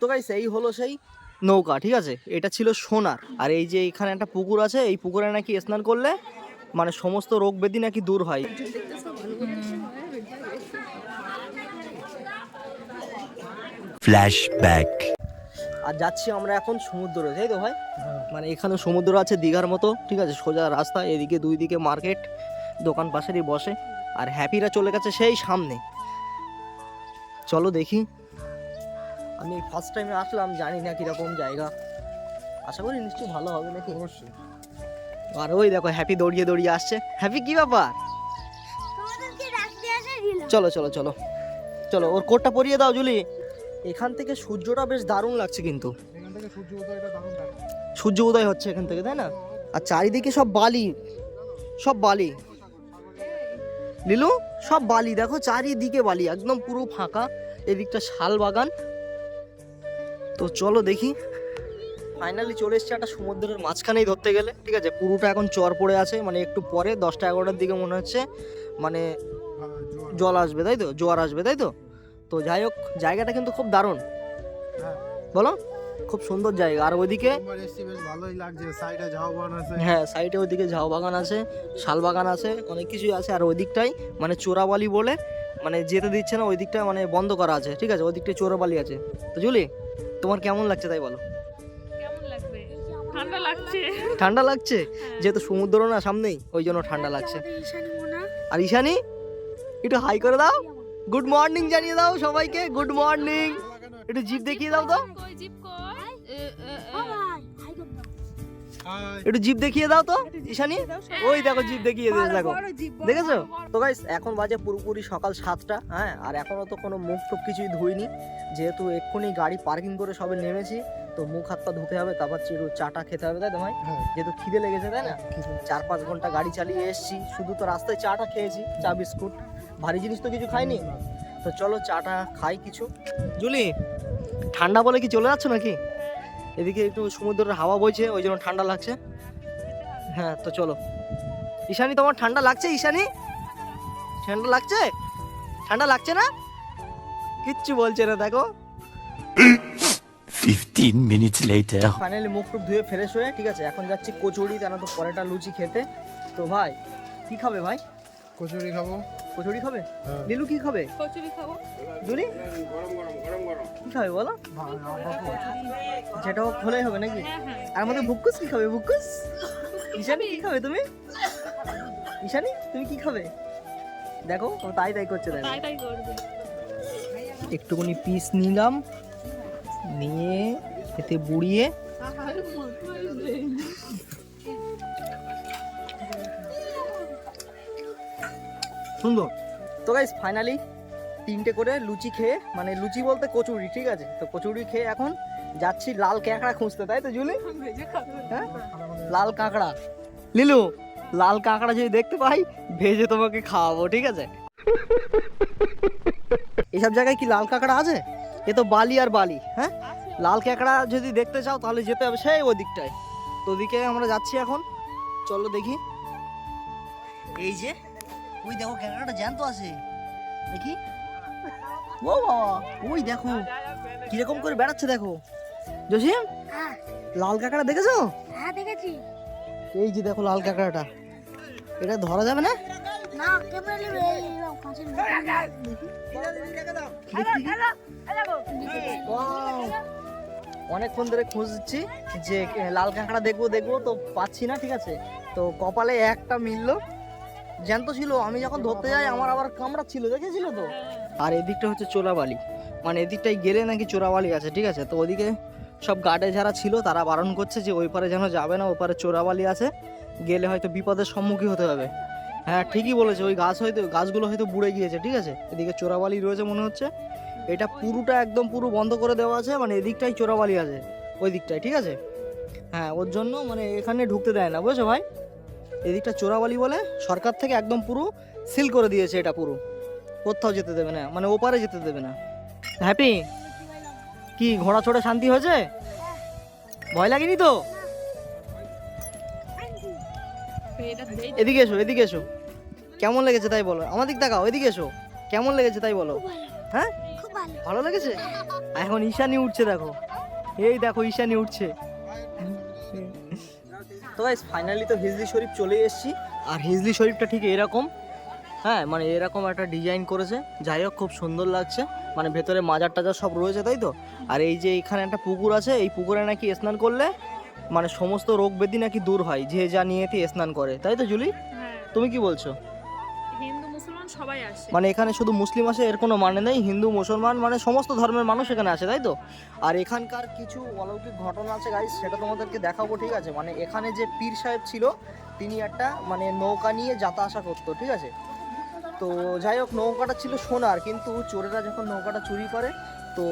তো গাইস এই হলো সেই নৌকা, ঠিক আছে? এটা ছিল সোনার। আর এই যে এখানে একটা পুকুর আছে, এই পুকুরে নাকি স্নান করলে মানে সমস্ত রোগ ব্যাধি নাকি দূর হয়। ফ্ল্যাশব্যাক। আর যাচ্ছি আমরা এখন সমুদ্রে, তাই তো ভাই? মানে এখানে সমুদ্র আছে দীঘার মতো, ঠিক আছে? সোজা রাস্তা, এদিকে দুই দিকে মার্কেট, দোকান পাশেরই বসে। আর হ্যাপিরা চলে গেছে সেই সামনে। চলো দেখি। আমি ফার্স্ট টাইমে আসলাম, জানি না কিরকম জায়গা, আশা করি নিশ্চয়ই ভালো হবে নাকি। অবশ্যই। আর ওই দেখো হ্যাপি দৌড়িয়ে দৌড়িয়ে আসছে। হ্যাপি কি ব্যাপার? চলো চলো চলো চলো, ওর কোটটা পরিয়ে দাও জুলি। এখান থেকে সূর্যটা বেশ দারুণ লাগছে, কিন্তু এখান থেকে সূর্য উদয়টা দারুণ লাগে। সূর্য উদয় হচ্ছে এখান থেকে, তাই না? আর চারিদিকে সব বালি, সব বালি লিলু, সব বালি দেখো, চারিদিকে বালি, একদম পুরো ফাঁকা। এদিকটা শাল বাগান। তো চলো দেখি। ফাইনালি চলে এসছে একটা সমুদ্রের মাঝখানেই ধরতে গেলে, ঠিক আছে? পুরোটা এখন চর পড়ে আছে, মানে একটু পরে 10টা 11টার দিকে মনে হচ্ছে মানে জল আসবে, তাই তো? জোয়ার আসবে, তাই তো? তো যাই হোক, জায়গাটা কিন্তু খুব দারুণ, হ্যাঁ, বলো? খুব সুন্দর জায়গা। আর ওইদিকে আমার এসছি বেশ ভালোই লাগছে। সাইডে ঝাউবন আছে। হ্যাঁ, সাইডে ওইদিকে ঝাউ বাগান আছে, শাল বাগান আছে, অনেক কিছুই আছে। আর ওই দিকটাই মানে চোরাবালি বলে মানে যেতে দিচ্ছে না, ওই দিকটা মানে বন্ধ করা আছে, ঠিক আছে? ওই দিকটায় চোরাবালি আছে। তো জুলি, তোমার কেমন লাগছে তাই বলো? কেমন লাগবে? ঠান্ডা লাগছে। ঠান্ডা লাগছে, যেহেতু সমুদ্র না সামনেই, ওই জন্য ঠান্ডা লাগছে। আর ঈশানি, একটু হাই করে দাও, গুড মর্নিং জানিয়ে দাও সবাইকে, গুড মর্নিং। একটু জিভ দেখিয়ে দাও তো, কই জিপ কই? হাই। একটু জিভ দেখিয়ে দাও তো ঈশানি। ওই দেখো জিভ দেখিয়ে দিয়েছে, দেখো, দেখেছো? তো গাইস এখন বাজে পুরোপুরি সকাল 7টা, হ্যাঁ। আর এখনো তো কোনো মুখ টুক কিছুই ধুইনি, যেহেতু এক্ষুনি গাড়ি পার্কিং করে সবে নেমেছি। তো মুখ হাত পা ধুতে হবে, তারপর চিরু চাটা খেতে হবে, তাই তো ভাই? হ্যাঁ, যেহেতু খিদে লেগেছে, তাই না? খিদে। 4-5 ঘন্টা গাড়ি চালিয়ে এসেছি, শুধু তো রাস্তায় চাটা খেয়েছি, চা বিস্কুট, ভারী জিনিস তো কিছু খাইনি। তো চলো চাটা খাই কিছু। জুলি, ঠান্ডা বলে কি চলে যাচ্ছ নাকি? এদিকে একটু সমুদ্রের হাওয়া বইছে, ওই জন্য ঠান্ডা লাগছে। হ্যাঁ, তো চলো। ঈশানি, তোমার ঠান্ডা লাগছে? ঈশানি, ঠান্ডা লাগছে? ঠান্ডা লাগছে না? কিচ্ছু বলছে না, দেখো। 15 minutes later. ফাইনালি মুখ টুক ধুয়ে ফ্রেশ হয়ে, ঠিক আছে, এখন যাচ্ছি কচুরি, কেন তো পরেটা লুচি খেতে। তো ভাই কি খাবে ভাই? কচুরি খাবো। কচুরি খাবে? হ্যাঁ। লিলু কি খাবে? কচুরি খাবো। জুলি কি খাবে বলো? যেটা হোক হলেই হবে নাকি? হ্যাঁ হ্যাঁ। আর আমাদের ভুক্কুস কি খাবে? ভুক্কুস? ঈশানি কি খাবে তুমি? ঈশানি তুমি কি খাবে? দেখো ও তাই তাই করছে, দেখো। তাই তাই করবে। একটুখানি পিস নিলাম, নিয়ে এতে বুড়িয়ে সুন্দর। তো গাইস ফাইনালি 3টে করে লুচি খেয়ে, মানে লুচি বলতে কচুরি, ঠিক আছে? তো কচুরি খেয়ে এখন যাচ্ছি লাল কাঁকড়া খুঁজতে, তাই তো জুলি? হ্যাঁ, লাল কাঁকড়া। লিলু, লাল কাঁকড়া যদি দেখতে পাই ভেজে তোমাকে খাওয়াবো, ঠিক আছে? এসব জায়গায় কি লাল কাঁকড়া আছে? এ তো বালি আর বালি। হ্যাঁ, লাল কাঁকড়া যদি দেখতে চাও তাহলে যেতে হবে সেই ওই দিকটায়। তো ওদিকে আমরা যাচ্ছি এখন, চলো দেখি। এই যে ওই দেখো কাঁকড়াটা জ্যান্ত আছে, দেখি। ও বাবা, ওই দেখো কিরকম করে বেড়াচ্ছে, দেখো জসিম। হ্যাঁ লাল কাঁকড়া দেখেছো? হ্যাঁ দেখেছি। এই যে দেখো লাল কাঁকড়াটা, এটা ধরা যাবে না? না ক্যামেরা নেবে এই কাঁচের Wow! অনেকক্ষণ ধরে খুঁজছি যে লাল কাঁকড়া দেখবো দেখবো, তো পাচ্ছি না, ঠিক আছে? তো কপালে একটা মিললো, জ্যান্ত ছিল। আমি যখন ধরতে যাই আমার আবার কামড়াচ্ছিল, দেখেছিল তো? আর এদিকটা হচ্ছে চোরাবালি, মানে এদিকটাই গেলে নাকি চোরাবালি আছে, ঠিক আছে? তো ওদিকে সব গার্ডে যারা ছিল তারা বারণ করছে যে ওই পারে যেন যাবে না, ওই পারে চোরাবালি আছে, গেলে হয়তো বিপদের সম্মুখীন হতে হবে। হ্যাঁ ঠিকই বলেছে, ওই গাছগুলো হয়তো বুড়ে গিয়েছে, ঠিক আছে? এদিকে চোরাবালি রয়েছে মনে হচ্ছে। এটা পুরোটা একদম পুরো বন্ধ করে দেওয়া আছে, মানে এদিকটাই চোরাবালি আছে, ওই দিকটায়, ঠিক আছে? হ্যাঁ, ওর জন্য মানে এখানে ঢুকতে দেয় না, বুঝেছো ভাই? এদিকটা চোরাবালি বলে সরকার থেকে একদম পুরো সিল করে দিয়েছে, এটা পুরো কোথাও যেতে দেবে না, মানে ওপারে যেতে দেবে না। হ্যাপি, কি ঘোড়া ছোড়ে শান্তি হয়েছে? ভয় লাগেনি তো? এদিকে এসো, এদিকে এসো, কেমন লেগেছে তাই বলো। আমার দিক তাকাও, এদিকে এসো, কেমন লেগেছে তাই বলো। হ্যাঁ, খুব ভালো। ভালো লেগেছে? এখন ঈশানি উঠছে দেখো, এই দেখো ঈশানি উঠছে। তো গাইস ফাইনালি তো হিজলি শরীফ চলে এসেছি। আর হিজলি শরীফটা ঠিক এরকম, হ্যাঁ মানে এরকম একটা ডিজাইন করেছে, যাই হোক খুব সুন্দর লাগছে। মানে ভেতরে মাজার টাজার সব রয়েছে তাই তো। আর এই যে এখানে একটা পুকুর আছে, এই পুকুরে নাকি স্নান করলে মানে সমস্ত রোগ ব্যাধি নাকি দূর হয়, যে যা নিয়েতে স্নান করে, তাই তো জুলি? হ্যাঁ, তুমি কি বলছো? হিন্দু মুসলমান সবাই আসে। মানে এখানে শুধু মুসলিম আসে এর কোনো মানে নেই, হিন্দু মুসলমান মানে সমস্ত ধর্মের মানুষ এখানে আসে তাই তো। আর এখানকার কিছু অলৌকিক ঘটনা আছে গাইস, সেটা তোমাদেরকে দেখাবো, ঠিক আছে। মানে এখানে যে পীর সাহেব ছিল, তিনি একটা মানে নৌকা নিয়ে যাতা আসা করতো, ঠিক আছে। তো যাই হোক নৌকাটা ছিল সোনার, কিন্তু চোরেরা যখন নৌকাটা চুরি করে, তো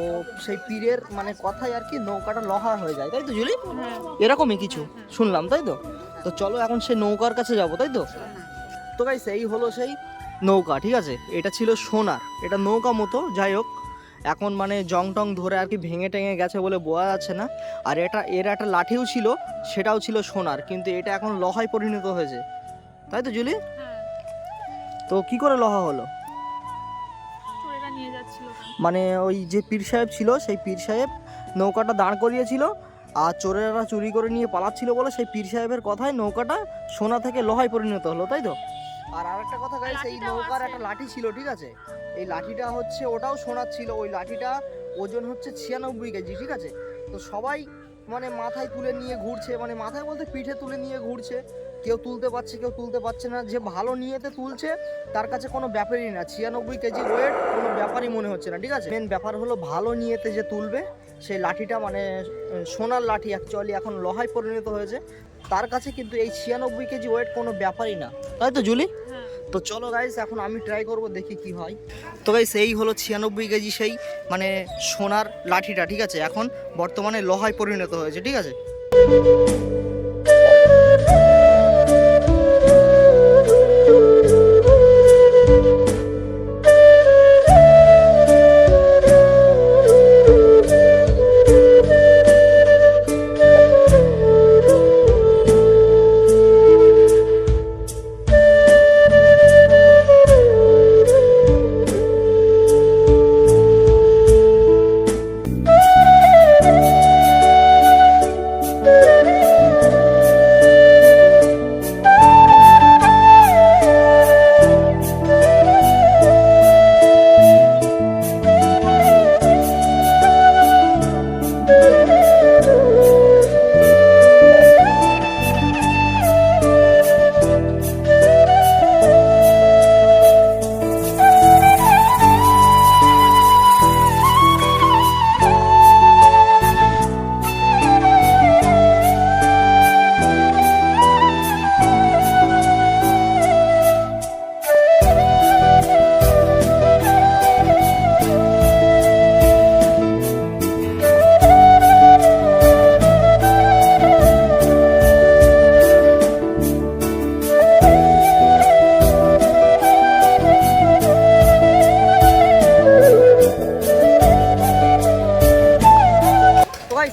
সেই পীরের মানে কথাই আর কি নৌকাটা লোহা হয়ে যায়, তাই তো জুলি? হ্যাঁ, এরকমই কিছু শুনলাম তাই তো। তো চলো এখন সেই নৌকার কাছে যাবো তাই তো। তো গাইস এই হলো সেই নৌকা, ঠিক আছে। এটা ছিল সোনার, এটা নৌকা মতো, যাই হোক এখন মানে জং টং ধরে আর কি ভেঙে টেঙে গেছে বলে বোঝা যাচ্ছে না। আর এর একটা লাঠিও ছিল, সেটাও ছিল সোনার, কিন্তু এটা এখন লোহায় পরিণত হয়েছে, তাই তো জুলি? হ্যাঁ, তো কি করে লোহা হলো? চোরেরা নিয়ে যাচ্ছিল। মানে ওই যে পীর সাহেব ছিল, সেই পীর সাহেব নৌকাটা দাঁড় করিয়েছিল, আর চোরেরা চুরি করে নিয়ে পালাচ্ছিল বলে সেই পীর সাহেবের কথায় নৌকাটা সোনা থেকে লোহায় পরিণত হলো, তাই তো। আর আরেকটা কথা গাইস, এই লাঠিটাও নৌকার আছে। একটা লাঠি ছিল, ঠিক আছে। এই লাঠিটা হচ্ছে ওটাও সোনার ছিল, ওই লাঠিটা ওজন হচ্ছে 96 কেজি, ঠিক আছে। তো সবাই মানে মাথায় তুলে নিয়ে ঘুরছে, মানে মাথায় বলতে পিঠে তুলে নিয়ে ঘুরছে, কেউ তুলতে পারছে কেউ তুলতে পারছে না। যে ভালো নিয়েতে তুলছে তার কাছে কোনো ব্যাপারই না, 96 কেজি ওয়েট কোনো ব্যাপারই মনে হচ্ছে না, ঠিক আছে। মেন ব্যাপার হলো ভালো নিয়েতে যে তুলবে, সেই লাঠিটা মানে সোনার লাঠি অ্যাকচুয়ালি এখন লোহায় পরিণত হয়েছে, তার কাছে কিন্তু এই 96 কেজি ওয়েট কোনো ব্যাপারই না, তাই তো জুলি? হ্যাঁ, তো চলো গাইস এখন আমি ট্রাই করব, দেখি কি হয়। তো গাইস এই হলো 96 কেজি সেই মানে সোনার লাঠিটা, ঠিক আছে, এখন বর্তমানে লোহায় পরিণত হয়েছে, ঠিক আছে।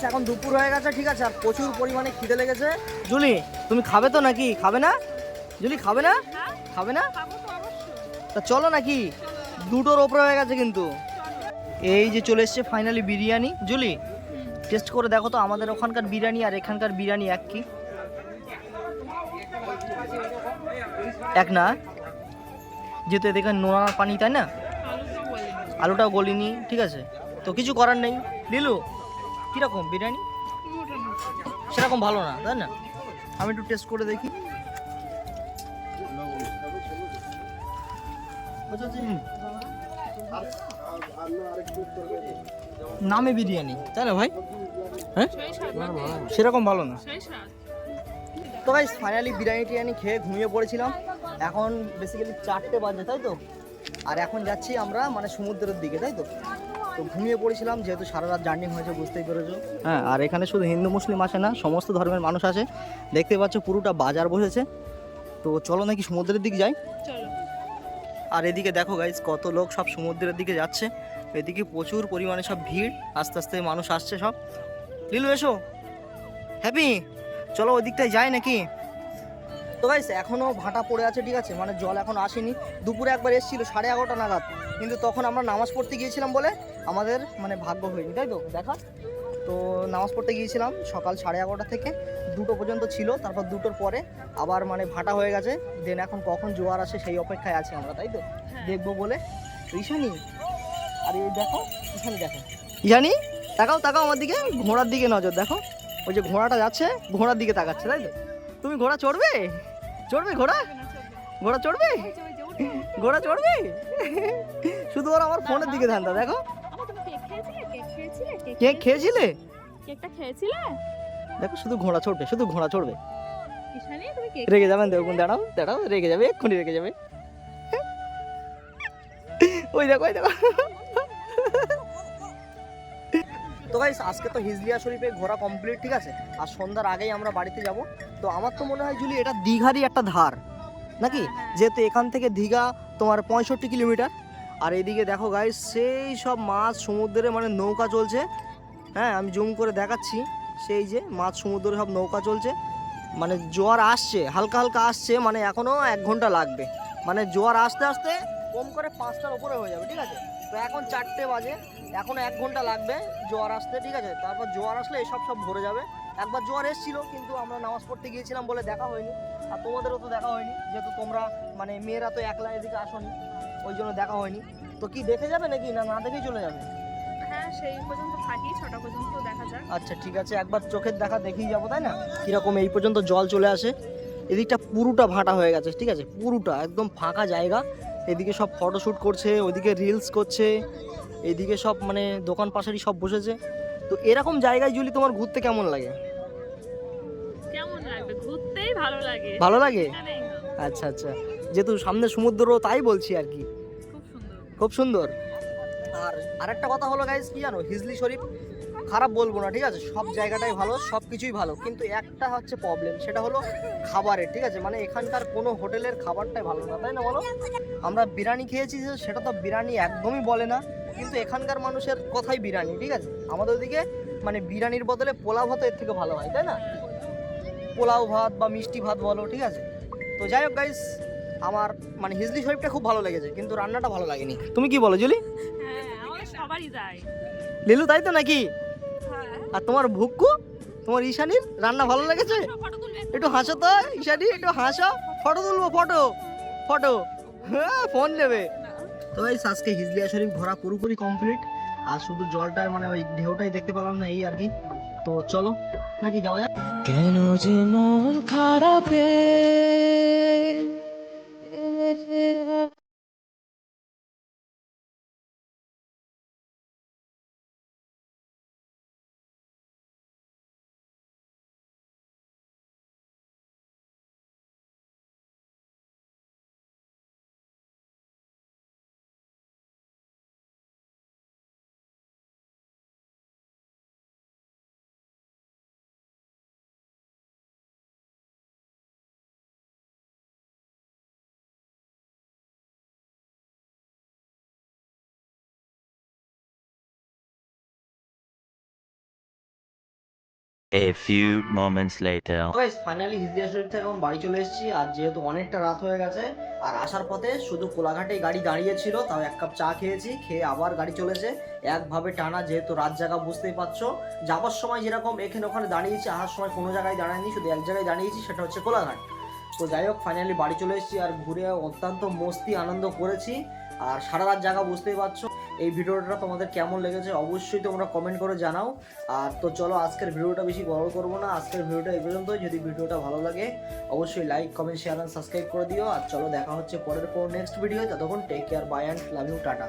এখন দুপুর হয়ে গেছে, ঠিক আছে, আর প্রচুর পরিমাণে খিদে লেগেছে। জুলি তুমি খাবে তো নাকি? খাবে না জুলি? খাবে না? হ্যাঁ, খাবে না? খাবো তো অবশ্যই। তা চলো নাকি, দুটোর ওপরে হয়ে গেছে কিন্তু। এই যে চলে এসছে ফাইনালি বিরিয়ানি। জুলি টেস্ট করে দেখো তো আমাদের ওখানকার বিরিয়ানি আর এখানকার বিরিয়ানি এক কি? এক না, যেহেতু এদিকে নোনা পানি, তাই না? আলুটাও বলেনি। আলুটাও গলিনি, ঠিক আছে। তো কিছু করার নেই। লিলু কীরকম বিরিয়ানি? সেরকম ভালো না, তাই না? আমি একটু টেস্ট করে দেখি। নামে বিরিয়ানি, তাই না ভাই? হ্যাঁ সেই স্বাদ লাগে, সেরকম ভালো না। সেই স্বাদ। তো গাইস ফাইনালি বিরিয়ানি টিরিয়ানি খেয়ে ঘুমিয়ে পড়েছিলাম। এখন বেসিক্যালি 4টে বাজে, তাই তো। আর এখন যাচ্ছি আমরা মানে সমুদ্রের দিকে, তাই তো। তো ঘুমিয়ে পড়েছিলাম যেহেতু সারা রাত জার্নি হয়েছে, বুঝতেই পেরেছো। হ্যাঁ, আর এখানে শুধু হিন্দু মুসলিম আসে না, সমস্ত ধর্মের মানুষ আসে। দেখতে পাচ্ছ পুরোটা বাজার বসেছে। তো চলো নাকি সমুদ্রের দিকে যাই। চলো। আর এদিকে দেখো গাইস কত লোক সব সমুদ্রের দিকে যাচ্ছে। এদিকে প্রচুর পরিমাণে সব ভিড়, আস্তে আস্তে মানুষ আসছে সব। লিলু এসো, হ্যাপি চলো ওই দিকটায় যাই নাকি। তো গাইস এখনো ভাটা পড়ে আছে, ঠিক আছে, মানে জল এখন আসেনি। দুপুরে একবার এসেছিল 11:30 নাগাদ, কিন্তু তখন আমরা নামাজ পড়তে গিয়েছিলাম বলে আমাদের মানে ভাগ্য হয়নি, তাই তো দেখা। তো নামাজ পড়তে গিয়েছিলাম সকাল 11:30 থেকে 2টো পর্যন্ত ছিল, তারপর 2টোর পরে আবার মানে ভাটা হয়ে গেছে। দেন এখন কখন জোয়ার আসে সেই অপেক্ষায় আছি আমরা, তাই তো দেখবো বলে। তো ঈশানি, আর এই দেখো ঈশানি, দেখো ঈশানি, তাকাও তাকাও আমার দিকে, ঘোড়ার দিকে নজর দেখো। ওই যে ঘোড়াটা যাচ্ছে, ঘোড়ার দিকে তাকাচ্ছে, তাই তো। তুমি ঘোড়া চড়বে? চড়বে ঘোড়া? ঘোড়া চড়বে? ঘোড়া চড়বে? শুধু ওরা আমার ফোনের দিকে ধ্যান দাও, দেখো। কেক খেয়েছিলে? কেকটা খেয়েছিলে? দেখো শুধু ঘোড়া চড়বে, শুধু ঘোড়া চড়বে। ঈশানি তুমি কেক রেগে যাবেন দেখুন, দাঁড়াও দাঁড়াও, রেগে যাবে, এক্ষুনি রেগে যাবে। ওই দেখো ওই দেখো। তো গাইস আজকে তো হিজলিয়া শরীফে ঘোরা কমপ্লিট, ঠিক আছে। আর সন্ধ্যার আগেই আমরা বাড়িতে যাব। তো আমার তো মনে হয় জুলি এটা দীঘারই একটা ধার নাকি, যেহেতু এখান থেকে দীঘা তোমার 65 কিলোমিটার। আর এদিকে দেখো গাইস সেই সব মাছ সমুদ্রে মানে নৌকা চলছে। হ্যাঁ আমি জুম করে দেখাচ্ছি, সেই যে মাছ সমুদ্রে সব নৌকা চলছে। মানে জোয়ার আসছে, হালকা হালকা আসছে, মানে এখনও 1 ঘন্টা লাগবে। মানে জোয়ার আসতে আসতে কম করে 5টার উপরে হয়ে যাবে, ঠিক আছে। তো এখন 4টে বাজে, এখনো 1 ঘন্টা লাগবে জোয়ার আসতে, ঠিক আছে। তারপর জোয়ার আসলে এসব সব ভরে যাবে। একবার জোয়ার এসেছিল কিন্তু আমরা নামাজ পড়তে গিয়েছিলাম বলে দেখা হয়নি, আর তোমাদেরও তো দেখা হয়নি, যেহেতু তোমরা মানে মেয়েরা তো একলা এদিকে আসোনি, ওই জন্য দেখা হয়নি। তো কি দেখে যাবে নাকি না না দেখেই চলে যাবে? হ্যাঁ সেই পর্যন্ত থাকি, 6টা পর্যন্ত দেখা যাক। আচ্ছা ঠিক আছে, একবার চোখের দেখা দেখেই যাবো, তাই না। কিরকম এই পর্যন্ত জল চলে আসে, এদিকটা পুরোটা ভাটা হয়ে গেছে, ঠিক আছে, পুরোটা একদম ফাঁকা জায়গা। এদিকে সব ফটোশ্যুট করছে, ওইদিকে রিলস করছে, এইদিকে সব মানে দোকান পাশারি সব বসেছে। তো এরকম জায়গায় জুলি তোমার ঘুরতে কেমন লাগে? কেমন লাগবে? ঘুরতেই ভালো লাগে। ভালো লাগে? এখানেই না। আচ্ছা আচ্ছা, যেহেতু সামনে সমুদ্র তাই বলছি আর কি। খুব সুন্দর। খুব সুন্দর। আর আরেকটা কথা হলো গাইস, কি জানো, হিজলি শরীফ খারাপ বলবো না, ঠিক আছে, সব জায়গাটাই ভালো, সব কিছুই ভালো, কিন্তু একটা হচ্ছে প্রবলেম, সেটা হলো খাবারের, ঠিক আছে। মানে এখানকার কোনো হোটেলের খাবারটাই ভালো না, তাই না বলো। আমরা বিরিয়ানি খেয়েছি, সেটা তো বিরিয়ানি একদমই বলে না, কিন্তু এখানকার মানুষের কথাই বিরিয়ানি, ঠিক আছে। আমাদের ওদিকে মানে বিরিয়ানির বদলে পোলাও ভাত এর থেকে ভালো হয়, তাই না। পোলাও ভাত বা মিষ্টি ভাত বলো, ঠিক আছে। তো যাই হোক গাইস, আমার মানে হিজলি শরীফটা খুব ভালো লেগেছে, কিন্তু রান্নাটা ভালো লাগেনি। তুমি কি বলো জুলি? হ্যাঁ আমাদের সবারই যায়। লিলু তাই তো নাকি? হ্যাঁ। আর তোমার ভুক্কু, তোমার ঈশানীর রান্না ভালো লেগেছে? ফটো তুলবে? একটু হাসো তো ঈশানী, একটু হাসো, ফটো তুলবো, ফটো ফটো, হ্যাঁ ফোন নেবে। তো এই আজকে হিজলিয়া শরীফ ঘোরা পুরোপুরি কমপ্লিট, আর শুধু জলটার মানে ওই ঢেউটাই দেখতে পেলাম না, এই আর কি। তো চলো নাকি যাওয়া যাক। কেন যে মন খারাপে A few moments later. Guys finally Hijlia Sharif থেকে এখন বাড়ি চলে এসেছি, আর যেহেতু অনেকটা রাত হয়ে গেছে, আর আসার পথে শুধু কোলাঘাটেই গাড়ি দাঁড়িয়ে ছিল, তাও 1 কাপ চা খেয়েছি, খেয়ে আবার গাড়ি চলেছে একভাবে টানা, যেহেতু রাত জায়গা বুঝতেই পারছো। যাবার সময় যেরকম এখানে ওখানে দাঁড়িয়েছি, আসার সময় কোনো জায়গায় দাঁড়ায়নি, শুধু এক জায়গায় দাঁড়িয়েছি, সেটা হচ্ছে কোলাঘাট। তো যাই হোক ফাইনালি বাড়ি চলে এসেছি, আর ঘুরে অত্যন্ত মস্তি আনন্দ করেছি, আর সারা রাত জায়গা বুঝতেই পারছো। এই ভিডিওটা তোমাদের কেমন লেগেছে অবশ্যই তোমরা কমেন্ট করে জানাও। আর তো চলো আজকের ভিডিওটা বেশি বড় করবো না, আজকের ভিডিওটা এই পর্যন্তই। যদি ভিডিওটা ভালো লাগে অবশ্যই like comment share and subscribe করে দিও। আর চলো দেখা হচ্ছে পরের নেক্সট ভিডিও, ততক্ষণ take care, bye and love you, tata.